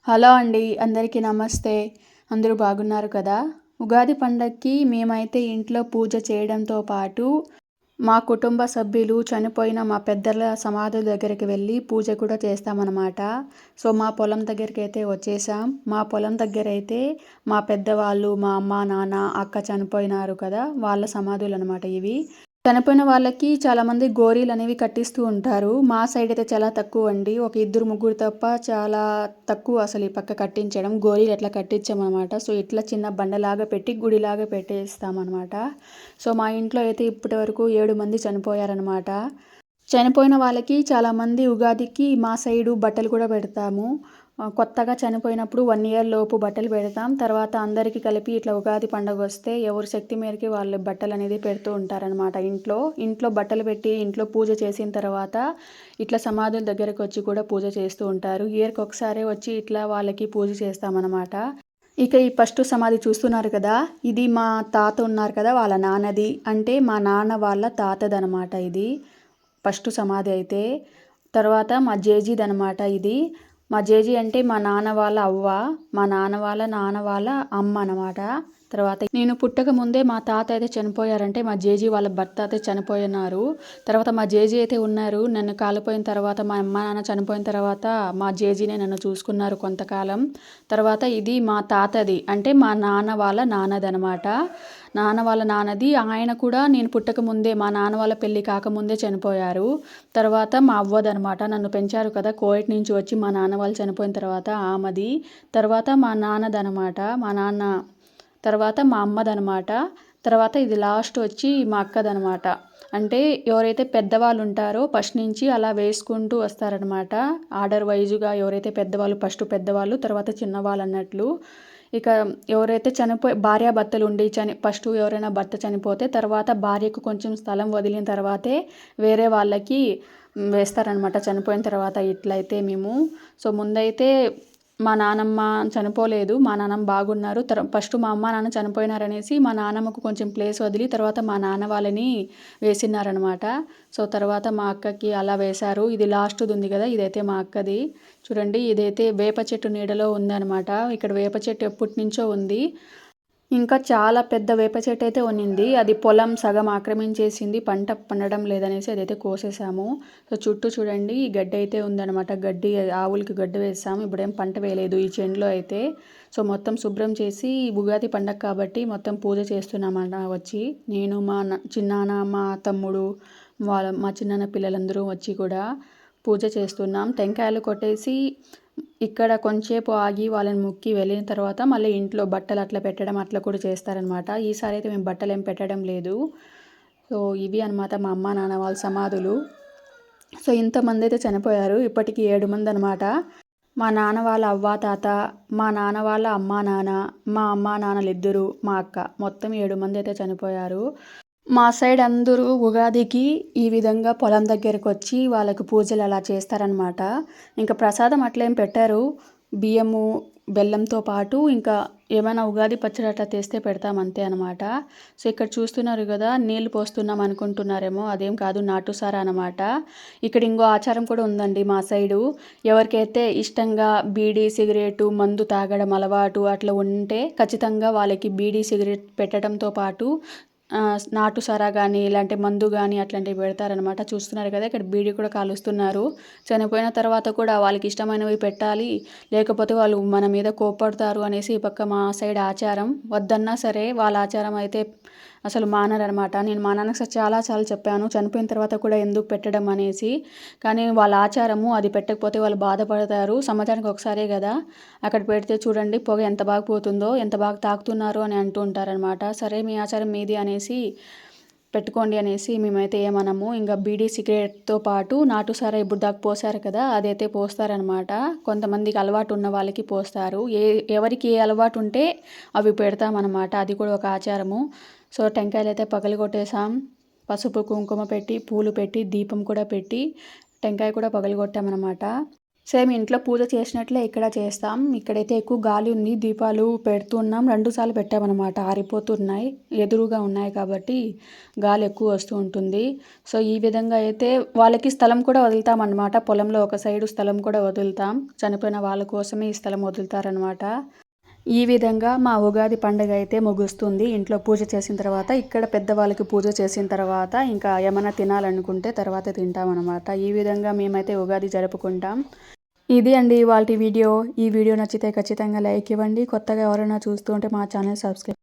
Hello అండి. అందరికీ నమస్తే. అందరూ బాగున్నారు కదా! ఉగాది పండక్కి మేమైతే ఇంట్లో పూజ చేయడంతో పాటు, మా కుటుంబ సభ్యులు చనిపోయిన మా పెద్దల సమాధుల దగ్గరికి వెళ్ళి పూజ కూడా చేస్తామనమాట. సో, మా పొలం దగ్గరికైతే వచ్చేసాం. మా పొలం దగ్గరైతే మా పెద్దవాళ్ళు, మా అమ్మ, నాన్న, అక్క చనిపోయినారు కదా! వాళ్ళ సమాధులనమాట ఇవి. చనిపోయిన వాళ్ళకి చాలామంది గోరీలనేవి కట్టిస్తూ ఉంటారు. మా సైడ్ అయితే చాలా తక్కువండి. ఒక ఇద్దరు, ముగ్గురు తప్ప చాలా తక్కువ అసలు ఈ పక్క కట్టించడం. గోరీలు ఎట్లా కట్టించమనమాట. సో, ఇట్లా చిన్న బండలాగా పెట్టి గుడిలాగా పెట్టేస్తామనమాట. సో, మా ఇంట్లో అయితే ఇప్పటి వరకు 7 మంది చనిపోయారనమాట. చనిపోయిన వాళ్ళకి చాలామంది ఉగాదికి మా సైడు బట్టలు కూడా పెడతాము. కొత్తగా చనిపోయినప్పుడు 1 ఇయర్ లోపు బట్టలు పెడతాం. తర్వాత అందరికీ కలిపి ఇట్లా ఉగాది పండగొస్తే ఎవరి శక్తి మేరకి వాళ్ళు బట్టలనేది పెడుతూ ఉంటారనమాట ఇంట్లో. ఇంట్లో బట్టలు పెట్టి ఇంట్లో పూజ చేసిన తర్వాత ఇట్లా సమాధుల దగ్గరకొచ్చి కూడా పూజ చేస్తూ ఉంటారు. ఇయర్‌కి ఒకసారే వచ్చి ఇట్లా వాళ్ళకి పూజ చేస్తామనమాట. ఇక ఈ ఫస్ట్ సమాధి చూస్తున్నారు కదా! ఇది మా తాత ఉన్నారు కదా! వాళ్ళ నాన్నది. అంటే మా నాన్న వాళ్ళ తాతదనమాట ఇది. ఫస్ట్ సమాధి అయితే. తర్వాత మా జేజీదనమాట ఇది. మా జేజీ అంటే మా నాన్న వాళ్ళ అవ్వ. మా నాన్న వాళ్ళ నాన్న వాళ్ళ అమ్మ అనమాట. తర్వాత నేను పుట్టక ముందే మా తాత అయితే చనిపోయారంటే మా జేజీ వాళ్ళ భర్త అయితే చనిపోయున్నారు. తర్వాత మా జేజీ అయితే ఉన్నారు. నన్ను కాలిపోయిన తర్వాత మా అమ్మ, నాన్న చనిపోయిన తర్వాత మా జేజీనే నన్ను చూసుకున్నారు కొంతకాలం. తర్వాత ఇది మా తాతది. అంటే మా నాన్న వాళ్ళ నాన్నదనమాట. నాన్న వాళ్ళ నాన్నది. ఆయన కూడా నేను పుట్టక ముందే మా నాన్న వాళ్ళ పెళ్ళి కాకముందే చనిపోయారు. తర్వాత మా అవ్వదనమాట. నన్ను పెంచారు కదా! కోవిడ్ నుంచి వచ్చి మా నాన్న వాళ్ళు చనిపోయిన తర్వాత ఆమెది. తర్వాత మా నాన్నదనమాట. మా నాన్న తర్వాత మా అమ్మదనమాట. తర్వాత ఇది లాస్ట్ వచ్చి మా అక్కదనమాట. అంటే ఎవరైతే పెద్దవాళ్ళు ఉంటారో ఫస్ట్ నుంచి అలా వేసుకుంటూ వస్తారనమాట. ఆర్డర్ వైజ్‌గా ఎవరైతే పెద్దవాళ్ళు ఫస్ట్ పెద్దవాళ్ళు, తర్వాత చిన్నవాళ్ళు అన్నట్లు. ఇక ఎవరైతే భార్యాభర్తలు ఉండి ఫస్ట్ ఎవరైనా భర్త చనిపోతే తర్వాత భార్యకు కొంచెం స్థలం వదిలిన తర్వాతే వేరే వాళ్ళకి వేస్తారనమాట చనిపోయిన తర్వాత ఇట్లయితే మేము. సో, ముందైతే మా నానమ్మ చనిపోలేదు. మా నాన్నమ్మ బాగున్నారు. ఫస్ట్ మా అమ్మ, నాన్న చనిపోయినారనేసి మా నానమ్మకు కొంచెం ప్లేస్ వదిలి తర్వాత మా నాన్న వాళ్ళని వేసినారనమాట. సో, తర్వాత మా అక్కకి అలా వేశారు. ఇది లాస్ట్‌ది ఉంది కదా! ఇదైతే మా అక్కది. చూడండి ఇదైతే వేప చెట్టు నీడలో ఉందనమాట. ఇక్కడ వేప చెట్టు ఎప్పటినుంచో ఉంది. ఇంకా చాలా పెద్ద వేప చెట్టు అయితే ఉన్నింది. అది పొలం సగం ఆక్రమించేసింది. పంట పండడం లేదనేసి అదైతే కోసేసాము. సో, చుట్టూ చూడండి గడ్డి అయితే ఉందనమాట. గడ్డి ఆవులకి గడ్డి వేసాము. ఇప్పుడేం పంట వేయలేదు ఈ చేనులో అయితే. సో, మొత్తం శుభ్రం చేసి ఉగాది పండగ కాబట్టి మొత్తం పూజ చేస్తున్నామన్న వచ్చి. నేను మా చిన్నాన్న, మా తమ్ముడు, మా చిన్నాన్న పిల్లలందరూ వచ్చి కూడా పూజ చేస్తున్నాం. టెంకాయలు కొట్టేసి ఇక్కడ కొంచెంసేపు ఆగి వాళ్ళని మొక్కి వెళ్ళిన తర్వాత మళ్ళీ ఇంట్లో బట్టలు అట్లా పెట్టడం అట్లా కూడా చేస్తారనమాట. ఈసారి అయితే మేము బట్టలేం పెట్టడం లేదు. సో, ఇవి అనమాట మా అమ్మ, నాన్న వాళ్ళ సమాధులు. సో, ఇంతమంది అయితే చనిపోయారు. ఇప్పటికి 7 మంది అనమాట. మా నాన్న వాళ్ళ అవ్వ, తాత, మా నాన్న వాళ్ళ అమ్మ, నాన్న, మా అమ్మ, నాన్నలిద్దరు, మా అక్క మొత్తం 7 మంది అయితే చనిపోయారు. మా సైడ్ అందరూ ఉగాదికి ఈ విధంగా పొలం దగ్గరకొచ్చి వాళ్ళకి పూజలు అలా చేస్తారనమాట. ఇంకా ప్రసాదం అట్లేం పెట్టరు. బియ్యము, బెల్లంతో పాటు ఇంకా ఏమైనా ఉగాది పచ్చడి అట్లా తెస్తే పెడతాం అంతే అనమాట. సో, ఇక్కడ చూస్తున్నారు కదా! నీళ్ళు పోస్తున్నాం అనుకుంటున్నారేమో అదేం కాదు నాటుసారా అనమాట. ఇక్కడ ఇంకో ఆచారం కూడా ఉందండి మా సైడు. ఎవరికైతే ఇష్టంగా బీడీ, సిగరెటు, మందు తాగడం అలవాటు అట్లా ఉంటే ఖచ్చితంగా వాళ్ళకి బీడీ, సిగరెట్ పెట్టడంతో పాటు నాటు సారా గానీ, ఇలాంటి మందు గానీ అట్లాంటివి పెడతారనమాట. చూస్తున్నారు కదా! ఇక్కడ బీడీ కూడా కాలుస్తున్నారు. చనిపోయిన తర్వాత కూడా వాళ్ళకి ఇష్టమైనవి పెట్టాలి. లేకపోతే వాళ్ళు మన మీద కోప్పడతారు అనేసి ఈ పక్క మా సైడ్ ఆచారం. వద్దన్నా సరే వాళ్ళ ఆచారం అయితే అసలు మానరనమాట. నేను మా నాన్నకి చాలా సార్లు చెప్పాను. చనిపోయిన తర్వాత కూడా ఎందుకు పెట్టడం అనేసి. కానీ వాళ్ళ ఆచారము అది పెట్టకపోతే వాళ్ళు బాధపడతారు. సంవత్సరానికి ఒకసారే కదా! అక్కడ పెడితే చూడండి పొగ ఎంత బాగా పోతుందో, ఎంత బాగా తాకుతున్నారు అని అంటూ ఉంటారనమాట. సరే మీ ఆచారం మీది అనేసి పెట్టుకోండి అనేసి మేమైతే ఏమనము. ఇంకా బీడీ, సిగరెట్‌తో పాటు నాటు సారా ఇప్పుడు దాకా పోసారు కదా! అదైతే పోస్తారనమాట. కొంతమందికి అలవాటు ఉన్న వాళ్ళకి పోస్తారు. ఎవరికి ఏ అలవాటు ఉంటే అవి పెడతామనమాట. అది కూడా ఒక ఆచారము. సో, టెంకాయలైతే పగలగొట్టేసాం. పసుపు, కుంకుమ పెట్టి, పూలు పెట్టి, దీపం కూడా పెట్టి, టెంకాయ కూడా పగలగొట్టామనమాట. సేమ్ ఇంట్లో పూజ చేసినట్లే ఇక్కడ చేస్తాం. ఇక్కడైతే ఎక్కువ గాలి ఉంది. దీపాలు పెడుతున్నాం. 2 సార్లు పెట్టామనమాట. ఆరిపోతున్నాయి. ఎదురుగా ఉన్నాయి కాబట్టి గాలి ఎక్కువ వస్తూ ఉంటుంది. సో, ఈ విధంగా అయితే వాళ్ళకి స్థలం కూడా వదులుతామనమాట. పొలంలో ఒక సైడు స్థలం కూడా వదులుతాం. చనిపోయిన వాళ్ళ కోసమే ఈ స్థలం వదులుతారనమాట. ఈ విధంగా మా ఉగాది పండుగ అయితే ముగుస్తుంది. ఇంట్లో పూజ చేసిన తర్వాత, ఇక్కడ పెద్దవాళ్ళకి పూజ చేసిన తర్వాత ఇంకా ఏమన్నా తినాలనుకుంటే తర్వాత తింటామనమాట. ఈ విధంగా మేమైతే ఉగాది జరుపుకుంటాం. ఇది అండి ఇవాల్టి వీడియో. ఈ వీడియో నచ్చితే ఖచ్చితంగా లైక్ ఇవ్వండి. కొత్తగా ఎవరైనా చూస్తూ ఉంటే మా ఛానల్ సబ్స్క్రైబ్